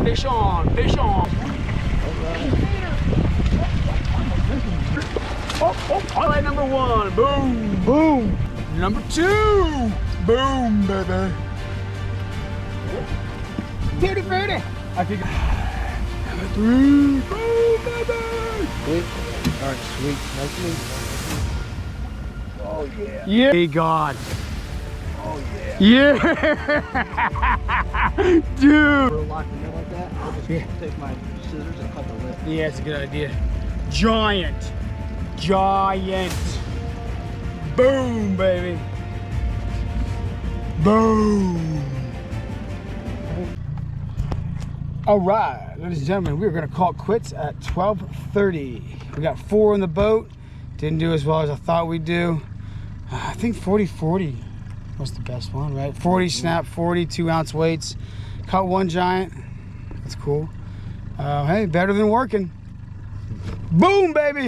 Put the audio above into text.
Fish on, fish on. Oh, highlight number 1. Boom, boom. Number 2. Boom, baby. Tutti frutti. I think. Number 3. Boom, baby. Sweet. All right, sweet. Nice and easy. Oh, yeah. Yeah. Hey, God. Oh, yeah. Yeah. Dude. We're locked in there like that. I'll just take my scissors and cut the lip. Yeah, it's a good idea. Giant. Giant. Boom, baby. Boom. All right, ladies and gentlemen, we're gonna call it quits at 12:30. We got 4 in the boat. Didn't do as well as I thought we'd do. I think 40-40 was the best one, right? 40 snap, 40 2-ounce weights. Caught 1 giant. That's cool. Hey, better than working. Boom, baby.